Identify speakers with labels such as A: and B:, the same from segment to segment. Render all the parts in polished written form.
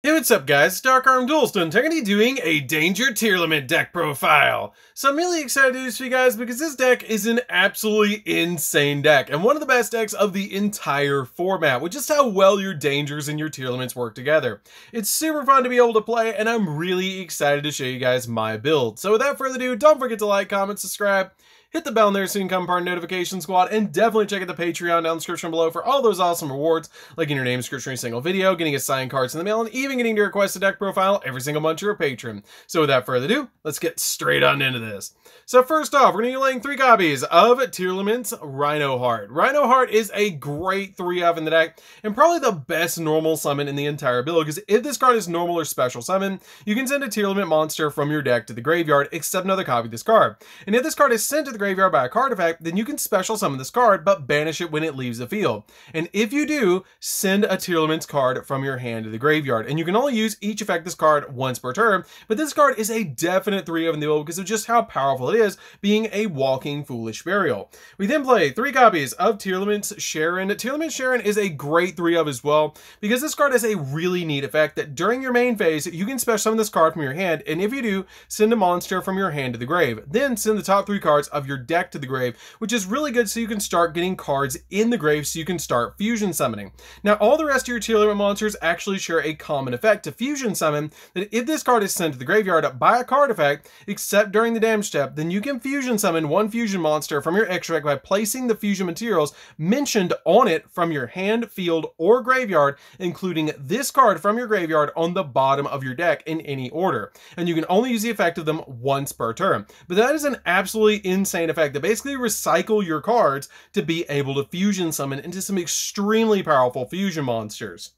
A: Hey, what's up guys, it's Dark Arm Duelist, and I'm going to be doing a Danger Tier Limit deck profile. So I'm really excited to do this for you guys because this deck is an absolutely insane deck, and one of the best decks of the entire format, with just how well your Dangers and your Tier Limits work together. It's super fun to be able to play, and I'm really excited to show you guys my build. So without further ado, don't forget to like, comment, subscribe, hit the bell in there so you can become part of Notification Squad, and definitely check out the Patreon down in the description below for all those awesome rewards, like getting your name description in a single video, getting assigned cards in the mail, and even getting to request a deck profile every single month you're a patron. So without further ado, let's get straight on into this. So first off, we're going to be laying 3 copies of Tearlament's Rhino Heart. Rhino Heart is a great 3-of in the deck, and probably the best normal summon in the entire build, because if this card is normal or special summon, you can send a Tearlament monster from your deck to the graveyard, except another copy of this card. And if this card is sent to the graveyard by a card effect, then you can special summon this card, but banish it when it leaves the field. And if you do, send a Tearlament's card from your hand to the graveyard. And you can only use each effect this card once per turn, but this card is a definite 3-of in the build because of just how powerful it is, being a walking Foolish Burial. We then play 3 copies of Tearlament's Sharon. Tearlament's Sharon is a great 3-of as well, because this card has a really neat effect that during your main phase, you can special summon this card from your hand, and if you do, send a monster from your hand to the grave. Then send the top 3 cards of your deck to the grave, which is really good so you can start getting cards in the grave so you can start fusion summoning. Now, all the rest of your Tearlament monsters actually share a common effect to fusion summon, that if this card is sent to the graveyard by a card effect, except during the damage step, then you can fusion summon 1 fusion monster from your extra deck by placing the fusion materials mentioned on it from your hand, field, or graveyard, including this card from your graveyard on the bottom of your deck in any order. And you can only use the effect of them once per turn. But that is an absolutely insane effect that basically recycle your cards to be able to fusion summon into some extremely powerful fusion monsters.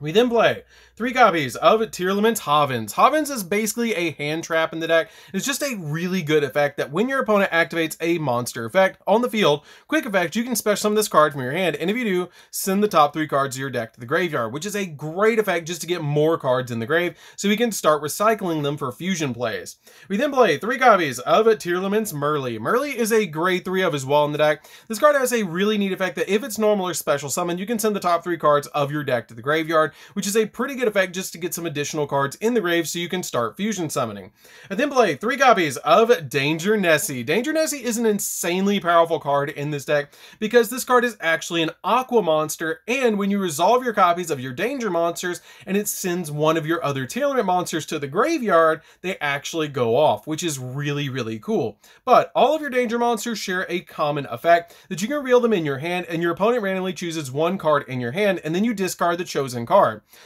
A: We then play 3 copies of Tearlament's Havens. Havens is basically a hand trap in the deck. It's just a really good effect that when your opponent activates a monster effect on the field, quick effect, you can special summon this card from your hand, and if you do, send the top 3 cards of your deck to the graveyard, which is a great effect just to get more cards in the grave, so we can start recycling them for fusion plays. We then play 3 copies of Tearlament's Merly. Merly is a great 3-of as well in the deck. This card has a really neat effect that if it's normal or special summon, you can send the top 3 cards of your deck to the graveyard, which is a pretty good effect just to get some additional cards in the grave so you can start fusion summoning. I then play 3 copies of Danger Nessie. Danger Nessie is an insanely powerful card in this deck because this card is actually an aqua monster, and when you resolve your copies of your danger monsters and it sends one of your other Tearlament monsters to the graveyard, they actually go off, which is really cool. But all of your danger monsters share a common effect that you can reveal them in your hand, and your opponent randomly chooses 1 card in your hand, and then you discard the chosen card.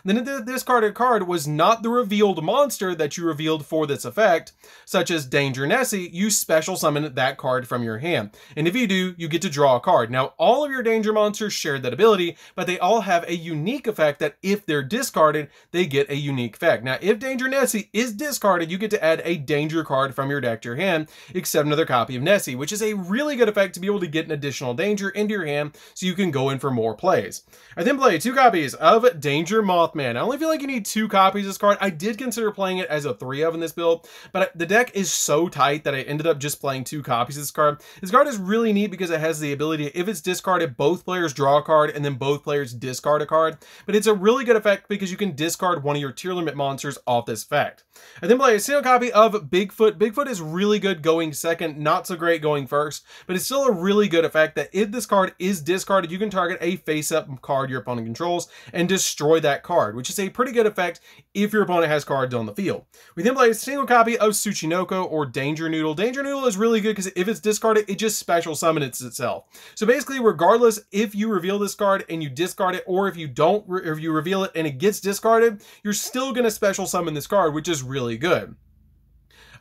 A: Then if the discarded card was not the revealed monster that you revealed for this effect, such as Danger Nessie, you special summon that card from your hand. And if you do, you get to draw a card. Now, all of your danger monsters share that ability, but they all have a unique effect that if they're discarded, they get a unique effect. Now, if Danger Nessie is discarded, you get to add a danger card from your deck to your hand, except another copy of Nessie, which is a really good effect to be able to get an additional danger into your hand so you can go in for more plays. I then play 2 copies of Danger Mothman. I only feel like you need 2 copies of this card. I did consider playing it as a 3-of in this build, but the deck is so tight that I ended up just playing 2 copies of this card. This card is really neat because it has the ability, if it's discarded, both players draw a card and then both players discard a card. But it's a really good effect because you can discard one of your Tearlament monsters off this effect. I then play a single copy of Bigfoot. Bigfoot is really good going second, not so great going first, but it's still a really good effect that if this card is discarded, you can target a face-up card your opponent controls and destroy that card, which is a pretty good effect if your opponent has cards on the field. We then play a single copy of Tsuchinoko or Danger Noodle. Danger Noodle is really good because if it's discarded, it just special summons itself. So basically, regardless if you reveal this card and you discard it, or if you don't, or if you reveal it and it gets discarded, you're still going to special summon this card, which is really good.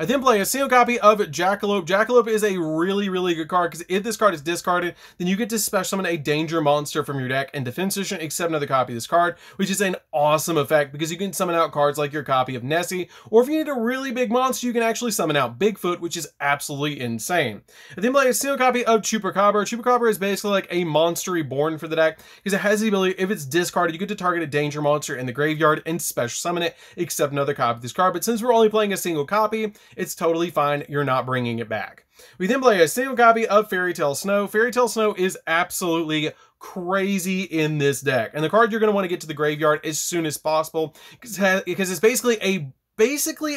A: I then play a single copy of Jackalope. Jackalope is a really good card because if this card is discarded, then you get to special summon a danger monster from your deck in defense position, except another copy of this card, which is an awesome effect because you can summon out cards like your copy of Nessie, or if you need a really big monster, you can actually summon out Bigfoot, which is absolutely insane. I then play a single copy of Chupacabra. Chupacabra is basically like a monster reborn for the deck because it has the ability, if it's discarded, you get to target a danger monster in the graveyard and special summon it, except another copy of this card. But since we're only playing a single copy, it's totally fine. You're not bringing it back. We then play a single copy of Fairy Tale Snow. Fairy Tale Snow is absolutely crazy in this deck, and the card you're going to want to get to the graveyard as soon as possible because it's basically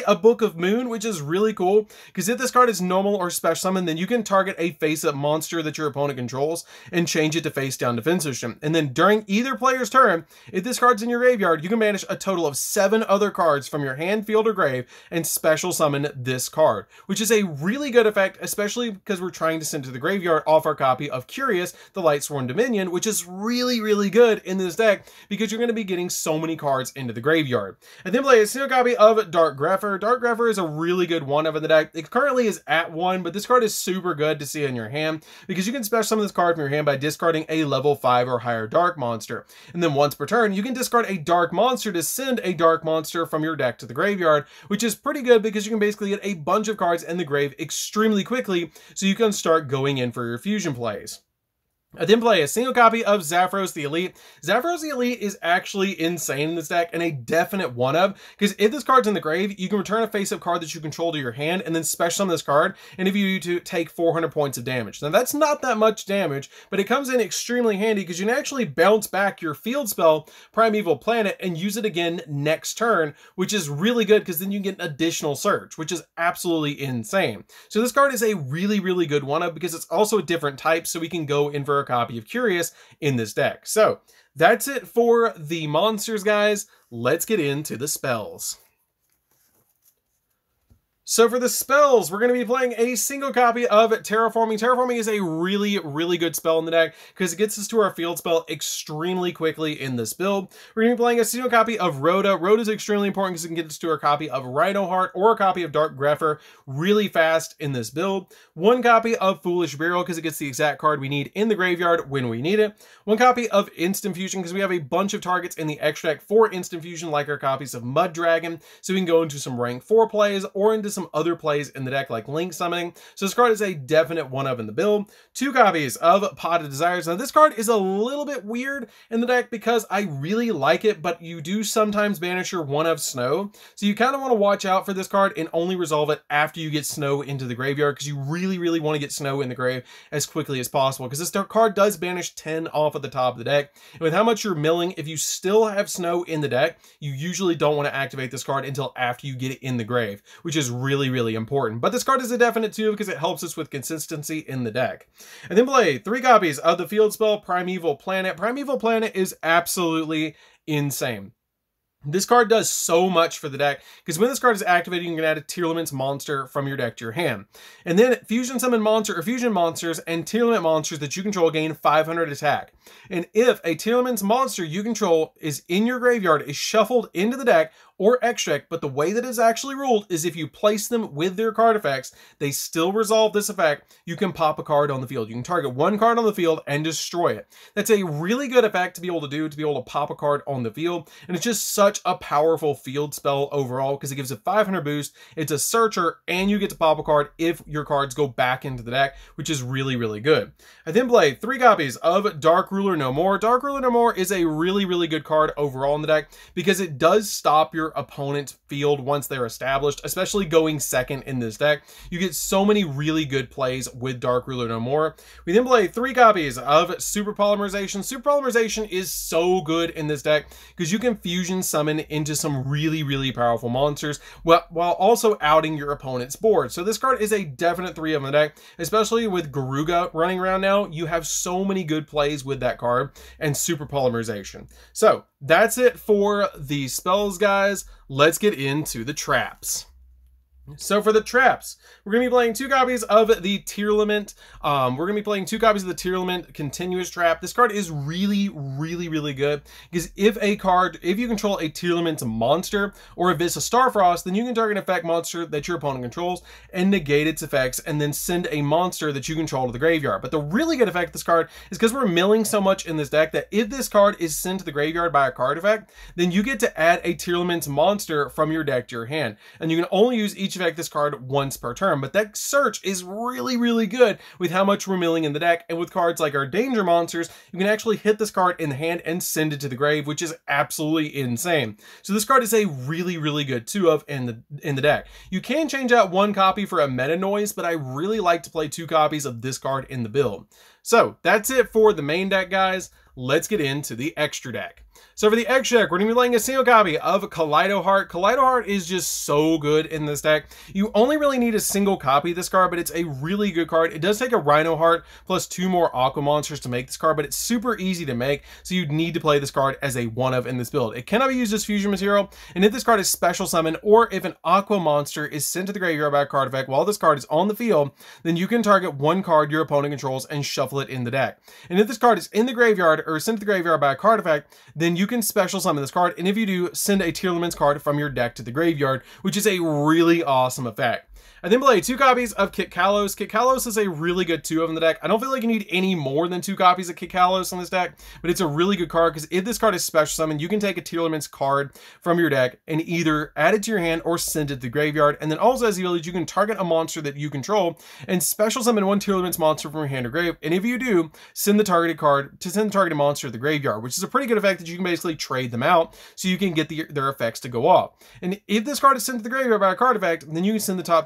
A: a Book of Moon, which is really cool because if this card is normal or special summon, then you can target a face-up monster that your opponent controls and change it to face-down defense system. And then during either player's turn, if this card's in your graveyard, you can banish a total of 7 other cards from your hand, field, or grave and special summon this card, which is a really good effect, especially because we're trying to send to the graveyard off our copy of Curious, the Lightsworn Dominion, which is really, really good in this deck because you're going to be getting so many cards into the graveyard. And then play a single copy of Dark Grepher. Dark Grepher is a really good one-of in the deck. It currently is at 1, but this card is super good to see in your hand because you can special summon this card from your hand by discarding a level 5 or higher dark monster. And then once per turn, you can discard a dark monster to send a dark monster from your deck to the graveyard, which is pretty good because you can basically get a bunch of cards in the grave extremely quickly so you can start going in for your fusion plays. I then play a single copy of Zapdos the Elite. Zapdos the Elite is actually insane in this deck and a definite one-of, because if this card's in the grave, you can return a face-up card that you control to your hand and then special summon this card, and if you do, take 400 points of damage. Now that's not that much damage, but it comes in extremely handy because you can actually bounce back your field spell, Primeval Planet, and use it again next turn, which is really good because then you get an additional search, which is absolutely insane. So this card is a really, really good one-of because it's also a different type, so we can go in for a copy of Curious in this deck. So that's it for the monsters, guys. Let's get into the spells. So for the spells, we're going to be playing a single copy of Terraforming. Terraforming is a really, really good spell in the deck because it gets us to our field spell extremely quickly in this build. We're going to be playing a single copy of Rhoda. Rhoda is extremely important because it can get us to our copy of Rhinoheart or a copy of Dark Grepher really fast in this build. One copy of Foolish Burial because it gets the exact card we need in the graveyard when we need it. One copy of Instant Fusion because we have a bunch of targets in the extra deck for Instant Fusion, like our copies of Mud Dragon, so we can go into some rank 4 plays or into some other plays in the deck like Link Summoning. So this card is a definite one-of in the build. 2 copies of Pot of Desires. Now this card is a little bit weird in the deck because I really like it, but you do sometimes banish your one-of Snow. So you kind of want to watch out for this card and only resolve it after you get Snow into the graveyard because you really, really want to get Snow in the grave as quickly as possible because this card does banish 10 off at the top of the deck. And with how much you're milling, if you still have Snow in the deck, you usually don't want to activate this card until after you get it in the grave, which is really, really important. But this card is a definite too because it helps us with consistency in the deck. And then play 3 copies of the field spell Primeval Planet. Primeval Planet is absolutely insane. This card does so much for the deck because when this card is activated, you can add a Tearlaments monster from your deck to your hand. And then fusion summon monster or fusion monsters and Tearlament monsters that you control gain 500 attack. And if a Tearlaments monster you control is in your graveyard, is shuffled into the deck or extract, but the way that it's actually ruled is if you place them with their card effects, they still resolve this effect, you can pop a card on the field. You can target 1 card on the field and destroy it. That's a really good effect to be able to do, to be able to pop a card on the field, and it's just such a powerful field spell overall because it gives a 500 boost, it's a searcher, and you get to pop a card if your cards go back into the deck, which is really, really good. I then play 3 copies of Dark Ruler No More. Dark Ruler No More is a really, really good card overall in the deck because it does stop your opponent's field once they're established, especially going second in this deck. You get so many really good plays with Dark Ruler No More. We then play 3 copies of Super Polymerization. Super Polymerization is so good in this deck because you can fusion summon into some really, really powerful monsters while also outing your opponent's board. So this card is a definite 3 of the deck, especially with Garuga running around now. You have so many good plays with that card and Super Polymerization. So that's it for the spells, guys. Let's get into the traps. So for the traps, we're going to be playing 2 copies of the Tearlament. We're going to be playing 2 copies of the Tearlament Continuous Trap. This card is really, really, really good because if you control a Tearlament monster, or if it's a Starfrost, then you can target an effect monster that your opponent controls and negate its effects and then send a monster that you control to the graveyard. But the really good effect of this card is because we're milling so much in this deck that if this card is sent to the graveyard by a card effect, then you get to add a Tearlament monster from your deck to your hand. And you can only use each each effect this card once per turn, but that search is really, really good with how much we're milling in the deck, and with cards like our danger monsters, you can actually hit this card in the hand and send it to the grave, which is absolutely insane. So this card is a really, really good 2-of in the deck. You can change out one copy for a meta noise, but I really like to play 2 copies of this card in the build. So that's it for the main deck, guys. Let's get into the extra deck. So for the extra deck, we're going to be playing a single copy of Kaleido Heart. Kaleido Heart is just so good in this deck. You only really need a single copy of this card, but it's a really good card. It does take a Rhino Heart plus 2 more Aqua monsters to make this card, but it's super easy to make, so you'd need to play this card as a 1-of in this build. It cannot be used as fusion material, and if this card is special summon, or if an Aqua monster is sent to the graveyard by a card effect while this card is on the field, then you can target one card your opponent controls and shuffle it in the deck. And if this card is in the graveyard or sent to the graveyard by a card effect, then you can special summon this card, and if you do, send a Tearlaments card from your deck to the graveyard, which is a really awesome effect. I then play 2 copies of Kit Kalos. Kit Kalos is a really good 2-of in the deck. I don't feel like you need any more than 2 copies of Kit Kalos in this deck, but it's a really good card because if this card is special summoned, you can take a Tearlaments card from your deck and either add it to your hand or send it to the graveyard. And then also has the ability you can target a monster that you control and special summon one Tearlaments monster from your hand or grave. And if you do, send the targeted monster to the graveyard, which is a pretty good effect that you can basically trade them out so you can get their effects to go off. And if this card is sent to the graveyard by a card effect, then you can send the top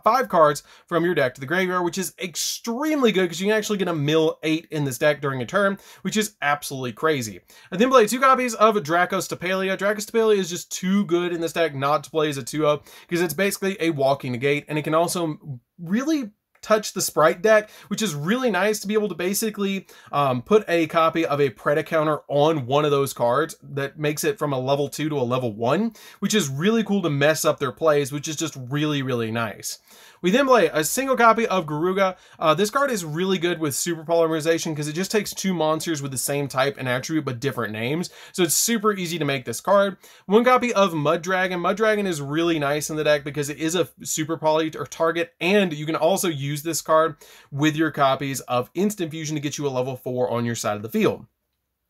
A: 5 cards from your deck to the graveyard, which is extremely good because you can actually get a mill 8 in this deck during a turn, which is absolutely crazy. I then play 2 copies of Dracos Tapalia. Dracos Tapalia is just too good in this deck not to play as a 2-of because it's basically a walking negate, and it can also really touch the Sprite deck, which is really nice to be able to basically put a copy of a Predacounter on one of those cards that makes it from a level 2 to a level 1, which is really cool to mess up their plays, which is just really, really nice. We then play a single copy of Garuga. This card is really good with Super Polymerization because it just takes 2 monsters with the same type and attribute but different names, so it's super easy to make this card. 1 copy of Mud Dragon. Mud Dragon is really nice in the deck because it is a Super Poly or target, and you can also use this card with your copies of Instant Fusion to get you a level 4 on your side of the field.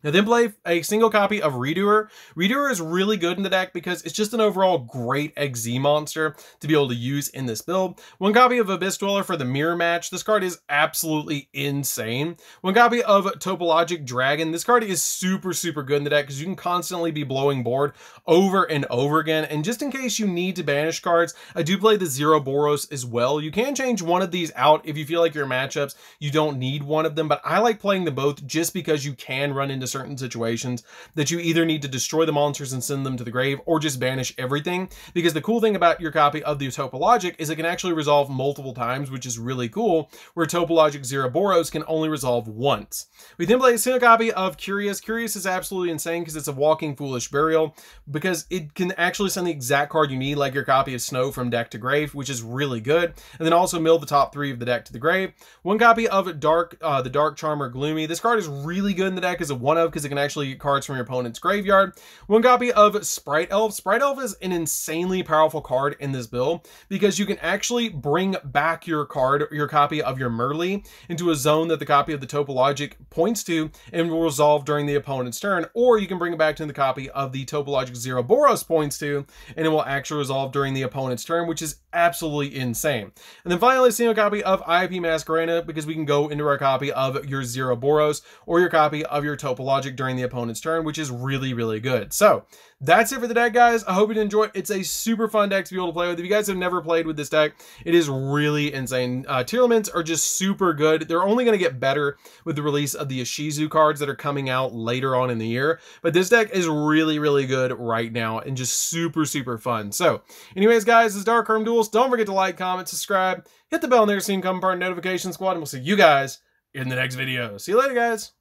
A: Now then play a single copy of Redoer. Redoer is really good in the deck because it's just an overall great XZ monster to be able to use in this build. 1 copy of Abyss Dweller for the mirror match. This card is absolutely insane. 1 copy of Topologic Dragon. This card is super, super good in the deck because you can constantly be blowing board over and over again. And just in case you need to banish cards, I do play the Zero-Boros as well. You can change one of these out if you feel like your matchups, you don't need one of them, but I like playing them both just because you can run into certain situations that you either need to destroy the monsters and send them to the grave or just banish everything, because the cool thing about your copy of the Topologic is it can actually resolve multiple times, which is really cool, where Topologic Zero-Boros can only resolve once. We then play a single copy of Curious. Curious is absolutely insane because it's a walking Foolish Burial, because it can actually send the exact card you need, like your copy of Snow from deck to grave, which is really good, and then also mill the top 3 of the deck to the grave. 1 copy of the Dark Charmer Gloomy. This card is really good in the deck as a 1-of because it can actually get cards from your opponent's graveyard. 1 copy of Sprite Elf. Sprite Elf is an insanely powerful card in this build because you can actually bring back your copy of your Merlee into a zone that the copy of the Topologic points to and will resolve during the opponent's turn, or you can bring it back to the copy of the Topologic Zero-Boros points to, and it will actually resolve during the opponent's turn, which is absolutely insane. And then finally, a single copy of IIP Masquerena, because we can go into our copy of your Zero-Boros or your copy of your Topologic during the opponent's turn, which is really, really good. So that's it for the deck, guys. I hope you enjoyed. It's a super fun deck to be able to play with. If you guys have never played with this deck, it is really insane. Tearlaments are just super good. They're only going to get better with the release of the Ishizu cards that are coming out later on in the year. But this deck is really, really good right now and just super, super fun. So anyways, guys, this is Dark Arm Duels. Don't forget to like, comment, subscribe, hit the bell near so you can become part of the notification squad, and we'll see you guys in the next video. See you later, guys.